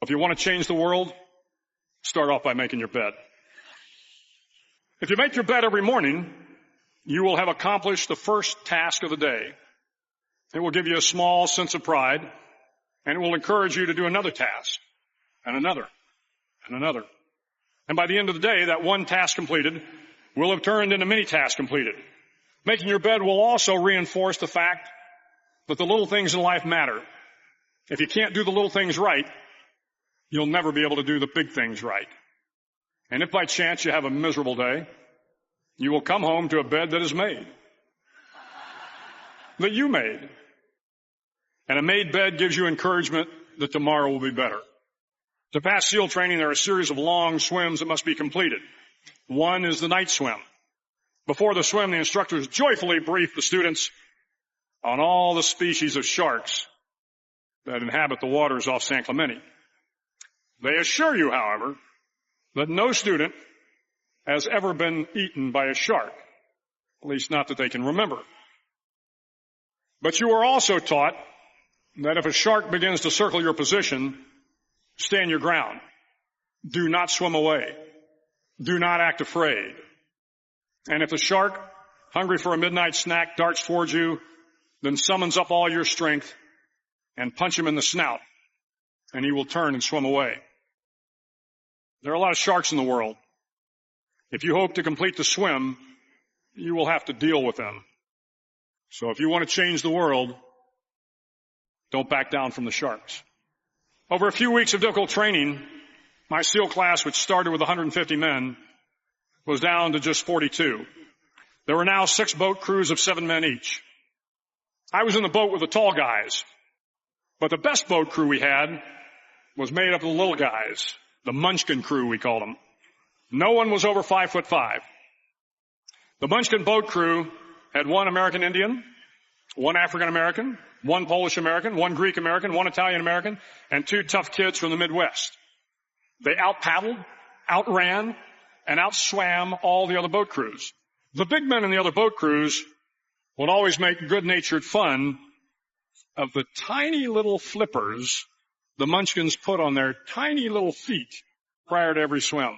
if you want to change the world, start off by making your bed. If you make your bed every morning, you will have accomplished the first task of the day. It will give you a small sense of pride, and it will encourage you to do another task, and another, and another. And by the end of the day, that one task completed will have turned into many tasks completed. Making your bed will also reinforce the fact that the little things in life matter. If you can't do the little things right, you'll never be able to do the big things right. And if by chance you have a miserable day, you will come home to a bed that is made. That you made. And a made bed gives you encouragement that tomorrow will be better. To pass SEAL training, there are a series of long swims that must be completed. One is the night swim. Before the swim, the instructors joyfully brief the students on all the species of sharks that inhabit the waters off San Clemente. They assure you, however, that no student has ever been eaten by a shark, at least not that they can remember. But you are also taught that if a shark begins to circle your position, stand your ground. Do not swim away. Do not act afraid. And if the shark, hungry for a midnight snack, darts towards you, then summons up all your strength and punch him in the snout, and he will turn and swim away. There are a lot of sharks in the world. If you hope to complete the swim, you will have to deal with them. So if you want to change the world, don't back down from the sharks. Over a few weeks of difficult training, my SEAL class, which started with 150 men, was down to just 42. There were now 6 boat crews of 7 men each. I was in the boat with the tall guys, but the best boat crew we had was made up of the little guys, the Munchkin crew, we called them. No one was over 5'5". The Munchkin boat crew had 1 American Indian, 1 African American, 1 Polish American, 1 Greek American, 1 Italian American, and 2 tough kids from the Midwest. They out-paddled, outran, and outswam all the other boat crews. The big men in the other boat crews would always make good-natured fun of the tiny little flippers the Munchkins put on their tiny little feet prior to every swim.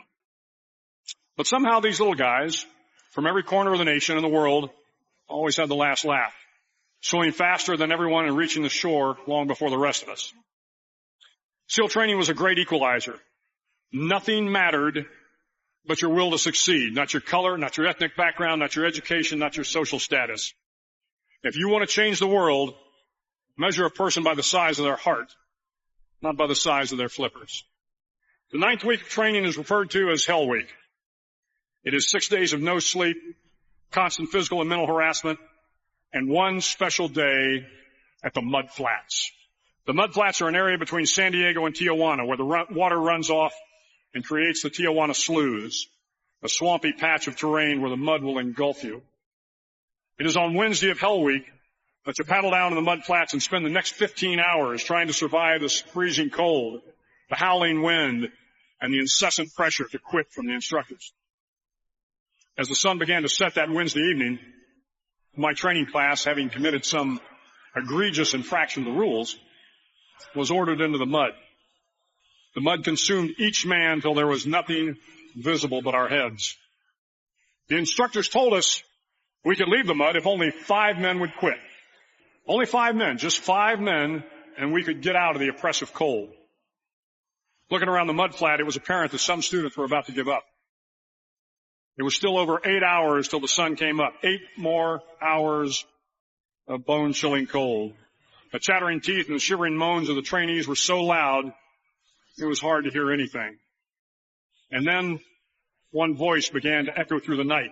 But somehow these little guys from every corner of the nation and the world always had the last laugh, swimming faster than everyone and reaching the shore long before the rest of us. SEAL training was a great equalizer. Nothing mattered but your will to succeed, not your color, not your ethnic background, not your education, not your social status. If you want to change the world, measure a person by the size of their heart, not by the size of their flippers. The 9th week of training is referred to as Hell Week. It is 6 days of no sleep, constant physical and mental harassment, and 1 special day at the Mud Flats. The Mud Flats are an area between San Diego and Tijuana where the water runs off and creates the Tijuana Sloughs, a swampy patch of terrain where the mud will engulf you. It is on Wednesday of Hell Week that you paddle down to the Mud Flats and spend the next 15 hours trying to survive the freezing cold, the howling wind, and the incessant pressure to quit from the instructors. As the sun began to set that Wednesday evening, my training class, having committed some egregious infraction of the rules, was ordered into the mud. The mud consumed each man till there was nothing visible but our heads. The instructors told us we could leave the mud if only 5 men would quit. Only 5 men, just 5 men, and we could get out of the oppressive cold. Looking around the mud flat, it was apparent that some students were about to give up. It was still over 8 hours till the sun came up. 8 more hours of bone-chilling cold. The chattering teeth and the shivering moans of the trainees were so loud, it was hard to hear anything. And then one voice began to echo through the night.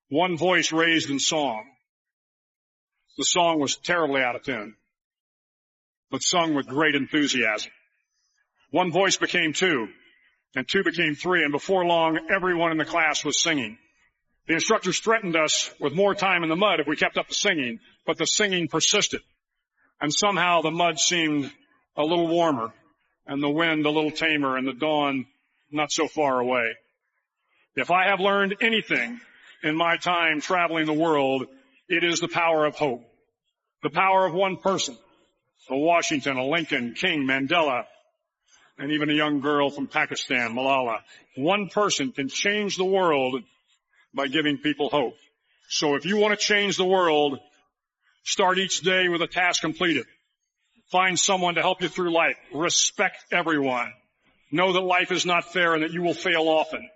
One voice raised in song. The song was terribly out of tune, but sung with great enthusiasm. One voice became 2, and 2 became 3, and before long, everyone in the class was singing. The instructors threatened us with more time in the mud if we kept up the singing, but the singing persisted. And somehow the mud seemed a little warmer, and the wind a little tamer, and the dawn not so far away. If I have learned anything in my time traveling the world, it is the power of hope. The power of one person, a Washington, a Lincoln, King, Mandela, and even a young girl from Pakistan, Malala. One person can change the world by giving people hope. So if you want to change the world, start each day with a task completed. Find someone to help you through life. Respect everyone. Know that life is not fair and that you will fail often.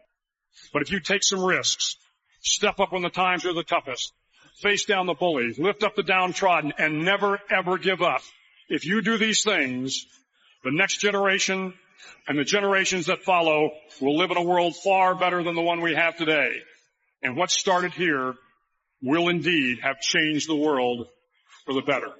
But if you take some risks, step up when the times are the toughest, face down the bullies, lift up the downtrodden, and never, ever give up. If you do these things, the next generation and the generations that follow will live in a world far better than the one we have today. And what started here will indeed have changed the world for the better.